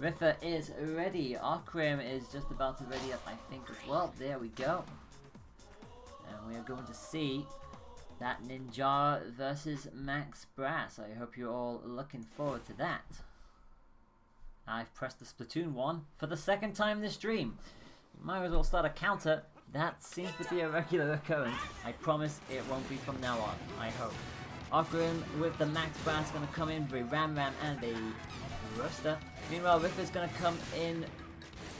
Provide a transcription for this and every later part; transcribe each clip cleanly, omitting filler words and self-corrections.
Ripha is ready. Ocrim is just about to ready up, I think, as well. There we go. And we are going to see that Ninjara versus Max Brass. I hope you're all looking forward to that. I've pressed the Splatoon 1 for the second time this stream. You might as well start a counter. That seems to be a regular occurrence. I promise it won't be from now on, I hope. Ocrim with the Max Brass going to come in with a Ram and a Roaster. Meanwhile, Ripha's going to come in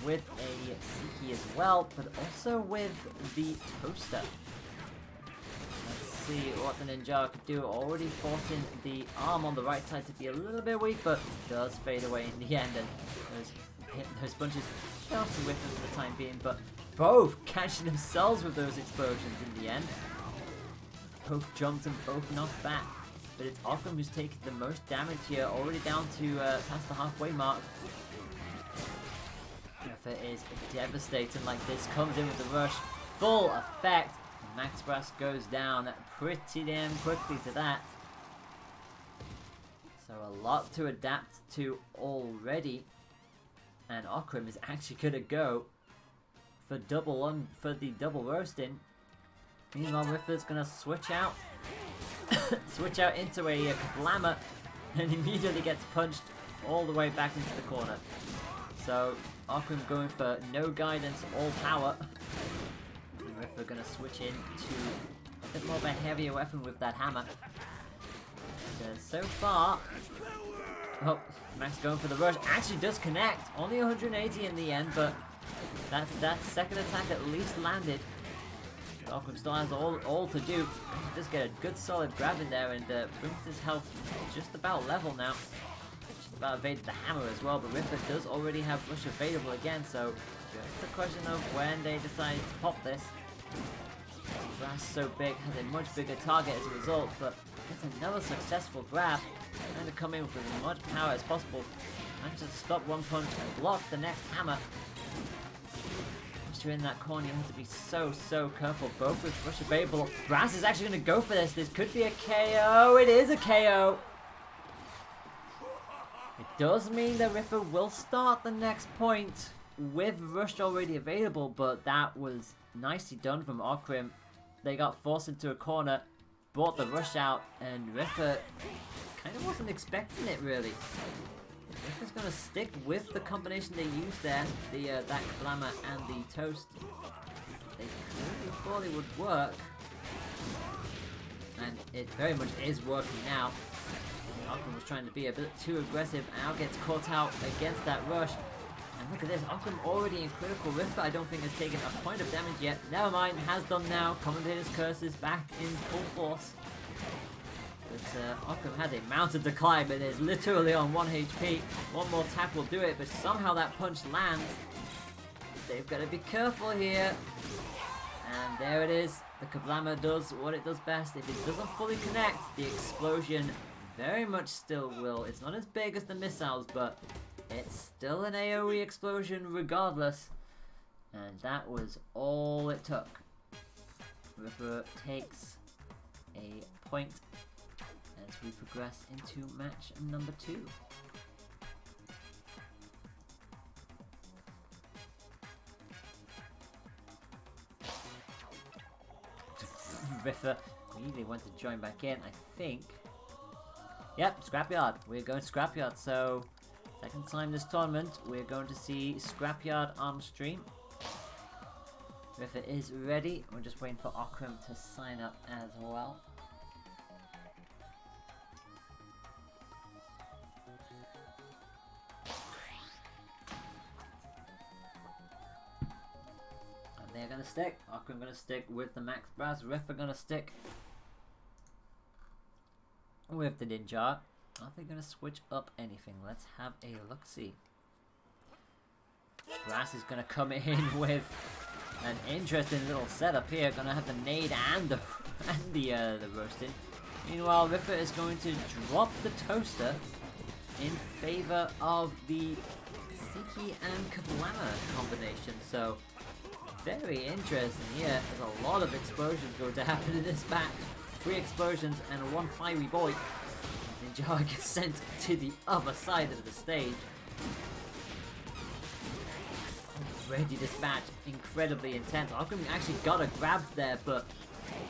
with a Siki as well, but also with the Toaster. Let's see what the Ninjara could do. Already forcing the arm on the right side to be a little bit weak, but does fade away in the end. And those bunches just to Ripha for the time being, but both catching themselves with those explosions in the end. Both jumped and both knocked back. But it's Ocrim who's taken the most damage here, already down to past the halfway mark. Ripha is devastating like this, comes in with the rush, full effect. Max Brass goes down pretty damn quickly to that. So a lot to adapt to already. And Ocrim is actually going to go for the double roasting. Meanwhile, Ripha's going to switch out. Switch out into a Kablammer and immediately gets punched all the way back into the corner. So Ocrim going for no guidance, all power. And Ripha going to switch into a bit more of a heavier weapon with that hammer. So far, oh, Max going for the rush. Actually does connect. Only 180 in the end, but that second attack at least landed. Ocrim still has all to do. Just get a good solid grab in there and brings his health just about level now. Just about evaded the hammer as well, but Ripha does already have rush available again, so just a question of when they decide to pop this. Brass so big, has a much bigger target as a result, but gets another successful grab. Trying to come in with as much power as possible. Manages to stop one punch and block the next hammer. You're in that corner, you have to be so careful. Both with rush available. Brass is actually going to go for this. This could be a KO. It is a KO. It does mean that Ripha will start the next point with rush already available, but that was nicely done from Ocrim. They got forced into a corner, brought the rush out, and Ripha kind of wasn't expecting it really. Ripha's going to stick with the combination they used there, that Glamour and the Toast. They clearly thought it would work, and it very much is working now. Ocrim was trying to be a bit too aggressive, and now gets caught out against that rush. And look at this, Ocrim already in critical. Ripha I don't think has taken a point of damage yet. Never mind, has done now. Commentator's curse is back in full force. But Ocrim has a mountain to climb and is literally on 1 HP. One more tap will do it, but somehow that punch lands. They've got to be careful here. And there it is. The Kablammer does what it does best. If it doesn't fully connect, the explosion very much still will. It's not as big as the missiles, but it's still an AoE explosion regardless. And that was all it took. Ripha takes a point as we progress into match number 2. Ripha immediately went to join back in, I think. Yep, Scrapyard. We're going to Scrapyard, so second time this tournament, we're going to see Scrapyard on stream. Ripha is ready. We're just waiting for Ocrim to sign up as well. They're gonna stick. Ocrim gonna stick with the Max Brass. Ripha gonna stick with the Ninjara. Are they gonna switch up anything? Let's have a look-see. Brass is gonna come in with an interesting little setup here. Gonna have the nade and the roasting. Meanwhile, Ripha is going to drop the toaster in favor of the Siki and Kablammer combination. So very interesting here. There's a lot of explosions going to happen in this match. 3 explosions and 1 fiery boy. Ninjara gets sent to the other side of the stage. already this match incredibly intense. Ocrim actually got a grab there, but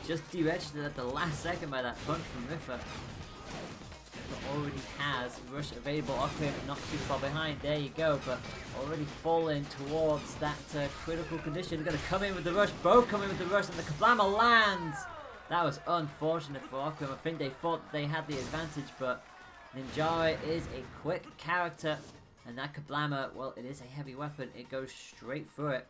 just de-edged it at the last second by that punch from Ripha. But already has rush available. Ocrim not too far behind. There you go, but already falling towards that critical condition. Gonna come in with the rush. Both come in with the rush, and the Kablama lands. That was unfortunate for Ocrim. I think they thought they had the advantage, but Ninjara is a quick character, and that Kablama, well, it is a heavy weapon. It goes straight through it.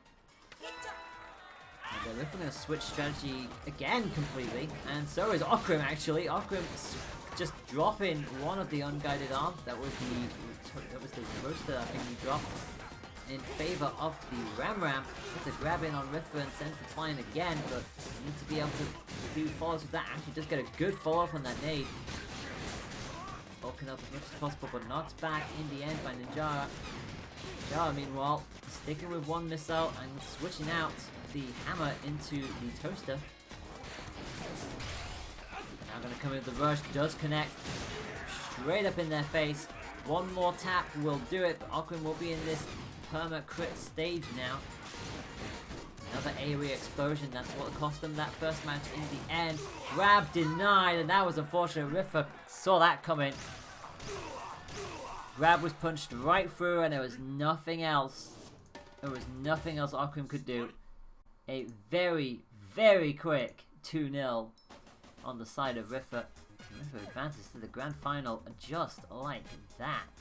And they're going to switch strategy again completely, and so is Ocrim actually. Ocrim just dropping one of the unguided arms. That was the roaster I think he dropped in favor of the Ram. Puts a grab in on Ripha and sends it flying again, but you need to be able to do follows with that. Actually just get a good follow-up on that nade. Bulking up as much as possible, but knocked back in the end by Ninjara. Ninjara, meanwhile, sticking with one missile and switching out the hammer into the toaster. Now gonna come in with the rush, does connect straight up in their face. One more tap will do it, but Ocrim will be in this perma crit stage now. Another AoE explosion, that's what cost them that first match in the end. Grab denied, and that was unfortunate. Ripha saw that coming. Grab was punched right through, and there was nothing else. There was nothing else Ocrim could do. A very, very quick 2-0 on the side of Ripha. Ripha advances to the grand final just like that.